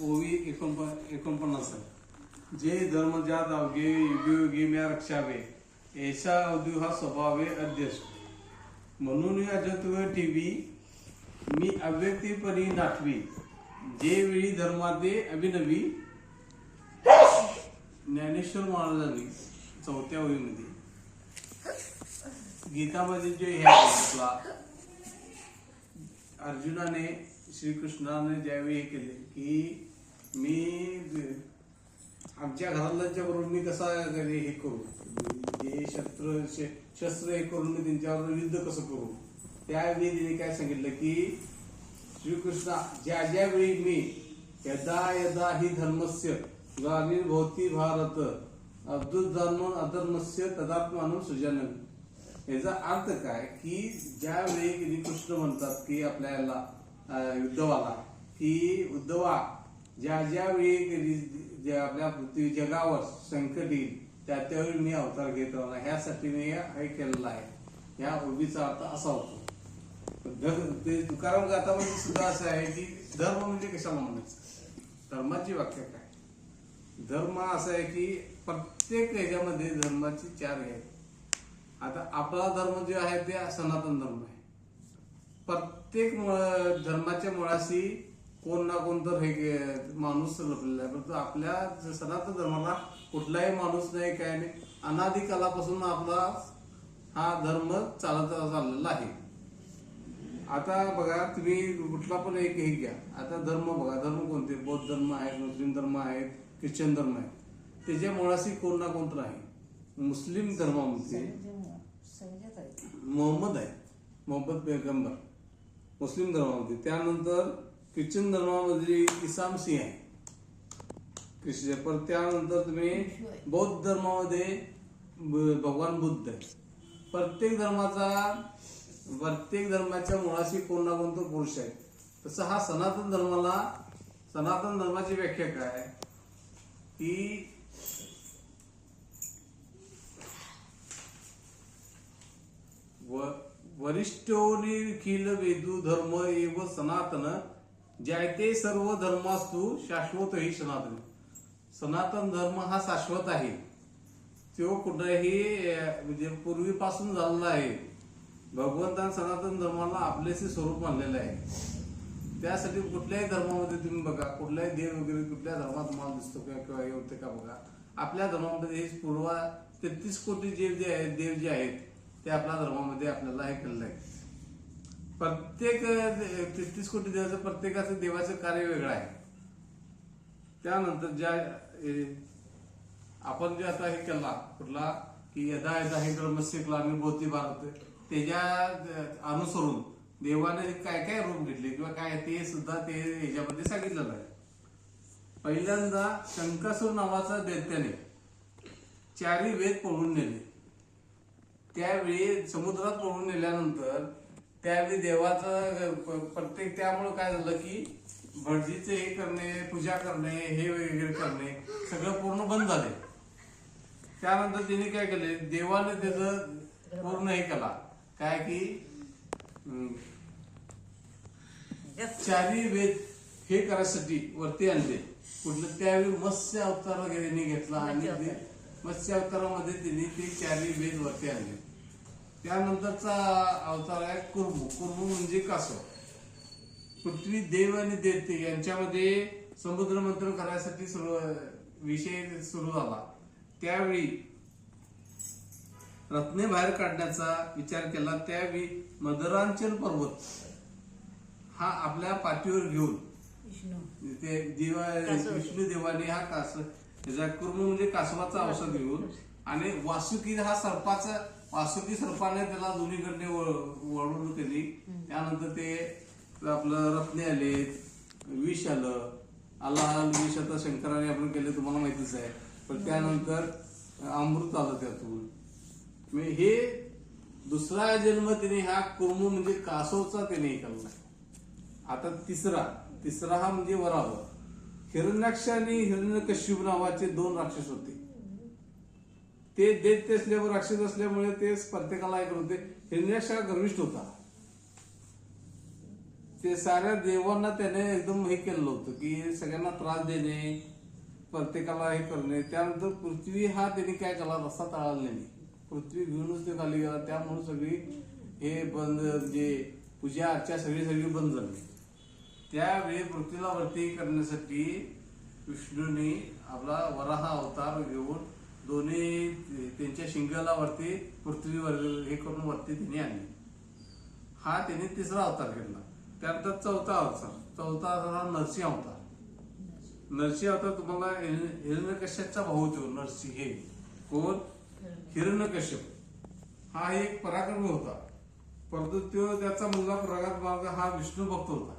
ओवी 49 आहे. जे धर्म ज्यात अवघे युगी म्या रक्षावे ऐसा अवधू हा स्वभावे अध्यक्ष. म्हणून अजत्व ठेवी मी अव्यक्तीपरी नाठवी. जे वेळी धर्मादे अभिनवी. ज्ञानेश्वर महाराजांनी 4थ्या ओळीमध्ये गीतामध्ये जे हे आपला अर्जुनाने श्रीकृष्णाने ज्यावेळी हे केले की मी आमच्या घरातल्यांच्या बरोबर मी कसा हे करू, जे शस्त्र हे करून मी त्यांच्यावर युद्ध कसं करू. त्यावेळी तिने काय सांगितलं की श्रीकृष्णा ज्या ज्यावेळी मी यदा यदा ही धर्मस्य ग्लानिर्भवति भारत अब्दुद्धर्म अधर्मस्य तदात्मानं सृजनं. याचा अर्थ काय की ज्यावेळी कृष्ण म्हणतात की आपल्याला उद्धवाला की उद्धवा ज्या ज्यावेळी आपल्या पृथ्वी जगावर संकट येईल त्यावेळी मी अवतार घेत राहणार. ह्यासाठी मी हे केलेलं आहे. ह्या उभीचा अर्थ असा होतो. ते तुकाराम गाथामध्ये सुद्धा असं आहे की धर्म म्हणजे कशाला म्हणायचं. धर्माची व्याख्या काय. धर्म असं आहे की प्रत्येक ह्याच्यामध्ये धर्माची 4 आहेत. आता आपला धर्म जो आहे ते सनातन धर्म आहे. प्रत्येक धर्माच्या मुळाशी कोण ना कोण तर हे माणूस लपलेला आहे. परंतु आपल्या सनातन धर्माला कुठलाही माणूस नाही, काय नाही. अनादी कालापासून आपला हा धर्म चाललेला आहे. आता बघा तुम्ही कुठला पण एक हे घ्या. आता धर्म बघा, धर्म कोणते. बौद्ध धर्म आहेत, मुस्लिम धर्म आहेत, ख्रिश्चन धर्म आहे. त्याच्या मुळाशी कोण ना कोण तर आहे. मुस्लिम धर्मामध्ये मोहम्मद आहे, मोहम्मद पैगंबर मुस्लिम धर्मामध्ये. त्यानंतर ख्रिश्चन धर्मामध्ये ईसा मसीह आहे ख्रिश्चन. पण त्यानंतर तुम्ही बौद्ध धर्मामध्ये भगवान बुद्ध आहे. प्रत्येक धर्माच्या मुळाशी कोण ना कोणतं पुरुष आहे. तसं हा सनातन धर्माची व्याख्या काय की वरिष्ठोनिखिल वेदू धर्म एव सनातन जायते सर्व धर्मास्तु शाश्वत ही सनातन. सनातन धर्म हा शाश्वत आहे. तो कुठेही म्हणजे पूर्वीपासून झालेला आहे. भगवंताने सनातन धर्माला आपलेसे स्वरूप मानलेलं आहे. त्यासाठी कुठल्याही धर्मामध्ये तुम्ही बघा, कुठल्याही देव वगैरे कुठल्या धर्मात तुम्हाला दिसतो किंवा हे होते का बघा. आपल्या धर्मामध्ये हे पूर्व 33 कोटी देव जे आहेत ते आपल्या धर्मामध्ये आपल्याला हे केलेलं आहे. प्रत्येक 33 कोटी देवाचं प्रत्येकाचं देवाचं कार्य वेगळं आहे. त्यानंतर ज्या आपण जे आता हे केला कुठला की यदा यदा हे धर्मस्य ग्लानिर्भवति भारत, त्याच्या अनुसरून देवाने काय काय रूप घेतले किंवा काय ते सुद्धा ते ह्याच्यामध्ये सांगितलेलं आहे. पहिल्यांदा शंकासूर नावाचा दैत्याने 4 वेद पळवून नेले. त्यावेळी समुद्रात पळवून नेल्यानंतर त्यावेळी देवाचं प्रत्येक त्यामुळे काय झालं की भटजीचे हे करणे, पूजा करणे, हे वगैरे करणे सगळं पूर्ण बंद झाले. त्यानंतर त्यांनी काय केले, देवाने त्याचं पूर्ण हे केला काय की 4 वेद हे करायसाठी वरती आणले. कुठलं त्यावेळी मत्स्य अवतार वगैरे घेतला आणि मत्स्य अवतारामध्ये त्यांनी ते 4 वेद वरती आणले. त्यानंतरचा अवतार आहे कुर्मू. कुर्मू म्हणजे कासव. पृथ्वी देव आणि दैत्य यांच्यामध्ये समुद्र मंथन करायसाठी विषय सुरू झाला. त्यावेळी रत्ने बाहेर काढण्याचा विचार केला. त्यावेळी मदरांचल पर्वत हा आपल्या पाठीवर घेऊन ते विष्णू देवाने हा कुर्म म्हणजे कासवाचा औषध घेऊन आणि वासुकी हा वासुकी सर्पाने त्याला दोन्हीकडे वळवून केली. त्यानंतर ते आपलं रत्ने आले, विष आलं. विष आता शंकराने आपण केले तुम्हाला माहितीच आहे. पण त्यानंतर अमृत आलं त्यातून. हे दुसरा जन्म त्याने हा कुर्म म्हणजे कासवचा त्याने हे केला. आता तिसरा हा म्हणजे वराह. हिरण्याक्ष आणि हिरण्यकश्यप नावाचे 2 राक्षस होते. ते दैत्य असल्यावर राक्षस असल्यामुळे ते प्रत्येकाला ऐकत होते. हिरण्याक्ष हा गर्विष्ठ होता. ते साऱ्या देवांना त्याने एकदम हे केलेलं होतं की सगळ्यांना त्रास देणे, प्रत्येकाला हे करणे. त्यानंतर पृथ्वी हा त्यांनी काय केला, रस्ता टाळला नाही. पृथ्वी घेऊनच ते खाली गेला. त्यामुळे सगळी हे बंद, जे पूजा अर्चा सगळी बंद झाली. त्यावेळी पृथ्वीला वरती करण्यासाठी विष्णूने आपला वराह अवतार घेऊन दोन्ही त्यांच्या शिंगाला वरती पृथ्वीवर हे करून वरती त्यांनी आणली. हा त्याने तिसरा अवतार घेतला. त्यानंतर चौथा अवतार हा नरसिंह अवतार. नरसिंह अवतार तुम्हाला हिरण्यकश्यपचा भाऊ होतो. नरसिंह हे कोण? हिरण्यकश्यप हा एक पराक्रमी होता. परंतु तो त्याचा मुलगा प्रल्हाद हा विष्णू भक्त होता.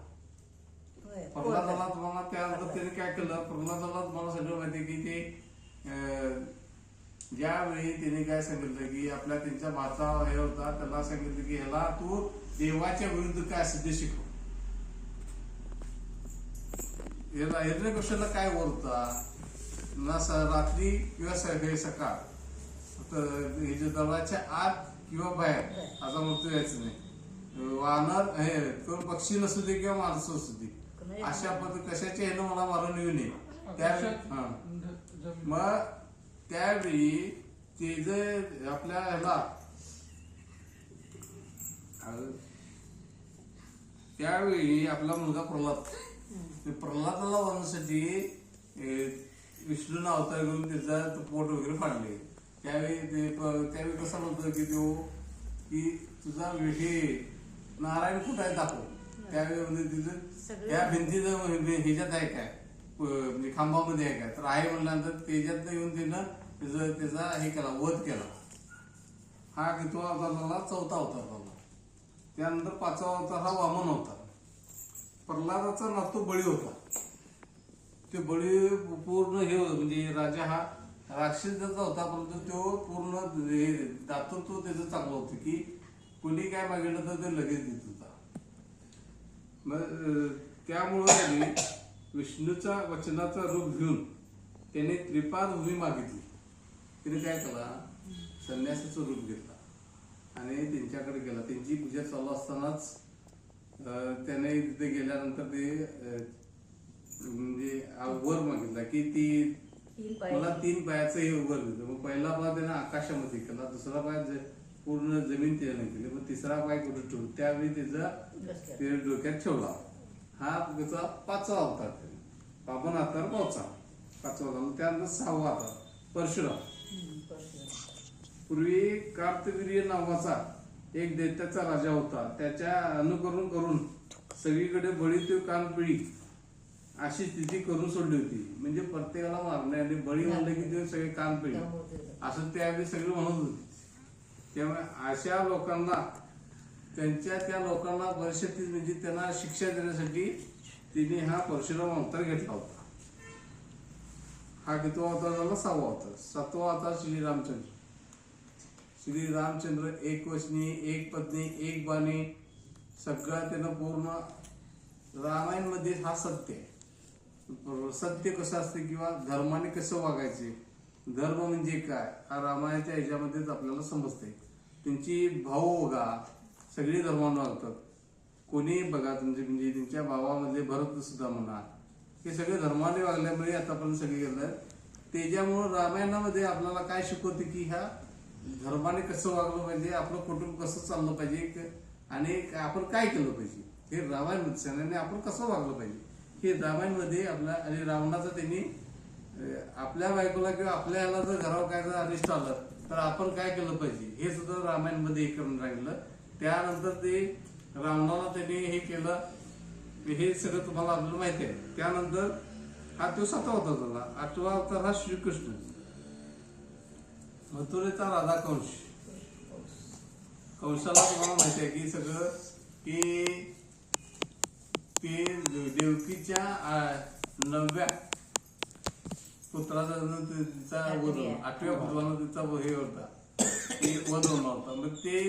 प्रल्हादाला तुम्हाला त्यानंतर त्याने काय केलं, प्रल्हादाला तुम्हाला सगळं माहिती की ते ज्यावेळी त्याने काय सांगितलं की आपल्या त्यांच्या भाचा हे होता, त्याला सांगितलं की ह्याला तू देवाच्या विरुद्ध काय सिद्ध शिकव. हिरण्यकश्यपला काय बोलता ना, रात्री किंवा सकाळ दळाच्या आत किंवा बाहेर असा मृत्यू यायचं नाही. वानर हे कोण पक्षी नसू दे किंवा माणसं असू दे, अशा पद्धती कशाचे हे मला मारून येऊ नये. मग त्यावेळी ते जे आपल्या ह्याला त्यावेळी आपला मुलगा प्रल्हादाला वरण्यासाठी विष्णूनं अवतार घेऊन त्याचा पोट वगैरे फाडले. त्यावेळी कसं म्हणतो की तो की तुझा हे नारायण कुठं आहे दाखव. त्यावेळी म्हणजे तिथं या भिंतीचं ह्याच्यात आहे काय, म्हणजे खांबामध्ये आहे काय, तर आहे म्हणल्यानंतर त्याच्यात येऊन त्यानं त्याचा हे केला, वध केला. हा कितवा अवतार झाला? चौथा अवतार झाला. त्यानंतर पाचवा अवतार हा वामन अवतार. प्रल्हादाचा नातू बळी होता. ते बळी पूर्ण हे होतं, म्हणजे राजा हा राक्षसाचा होता, परंतु तो पूर्ण दातृत्व त्याचं चांगलं होतं की कुणी काय मागितलं तर ते लगेच देत होता. मग त्यामुळं त्यांनी विष्णूचा वचनाचा रूप घेऊन त्याने त्रिपाद भूमी मागितली. तिने काय केला, संन्यासाचं रूप घेतला आणि त्यांच्याकडे गेला. त्यांची पूजा चालू असतानाच त्याने तिथे गेल्यानंतर ते म्हणजे वर मागितला की ती मला 3 पायाचं हे वर दिलं. मग पहिला पाय त्याने आकाशामध्ये केला, दुसरा पाय पूर्ण जमीन त्याने केली, मग तिसरा पाय कुठे ठेवला, त्यावेळी त्याचा डोक्यात ठेवला. हा त्याचा 5वा अवतार. वामन अवतार 5वा झाला. त्यानंतर 6वा अवतार परशुराम. पूर्वी कार्तवीर्य नावाचा एक दैत्याचा राजा होता. त्याच्या अनुकरण करून सगळीकडे बळी तो कानपिळी अशी स्थिती करून सोडली होती. म्हणजे प्रत्येकाला मारणे आणि बळी म्हणलं की ते सगळे कानपिळी असं त्यावेळी सगळे म्हणत होते. त्यामुळे अशा लोकांना त्या लोकांना परिस्थिती म्हणजे त्यांना शिक्षा देण्यासाठी तिने हा परशुराम अवतार घेतला होता. हा कितवा अवतार झाला? 6वा अवतार. 7वा अवतार श्रीरामचंद्र. श्रीरामचंद्र एक वचनी, एक पत्नी, एक बाणी, सगळं त्यानं पूर्ण रामायण मध्ये हा सत्य आहे. सत्य कसं असते किंवा धर्माने कसं वागायचे, धर्म म्हणजे काय, हा रामायणाच्या ह्याच्यामध्येच आपल्याला समजते. त्यांची भाऊ बघा सगळी धर्मानं वागतात. कोणी बघा म्हणजे त्यांच्या भावामधले भरत सुद्धा म्हणा, हे सगळे धर्माने वागल्यामुळे आतापर्यंत सगळे गेलं. त्याच्यामुळं रामायणामध्ये आपल्याला काय शिकवते की ह्या धर्माने कसं वागलं पाहिजे, आपलं कुटुंब कसं चाललं पाहिजे आणि आपण काय केलं पाहिजे, हे रामायण आपण कसं वागलं पाहिजे हे रामायणमध्ये आपल्या. आणि रावणाचं त्यांनी आपल्या बायकोला किंवा आपल्या ह्याला जर घरावर काय जर अनिष्ट आलं तर आपण काय केलं पाहिजे हे सुद्धा रामायणमध्ये हे करून राहिलं. त्यानंतर ते रावणाला त्यांनी हे केलं, हे सगळं तुम्हाला आपल्याला माहिती आहे. त्यानंतर हा तो 7वा अवतार झाला. 8वा अवतार हा श्रीकृष्ण, मथुरेचा राजा कंस. कंसाला तुम्हाला माहिती आहे की सगळं की ते देवकीच्या 9व्या पुत्राचा तिचा वध, 8व्या पुत्राला तिचा हे होता, ते वध होणार होता. मग ते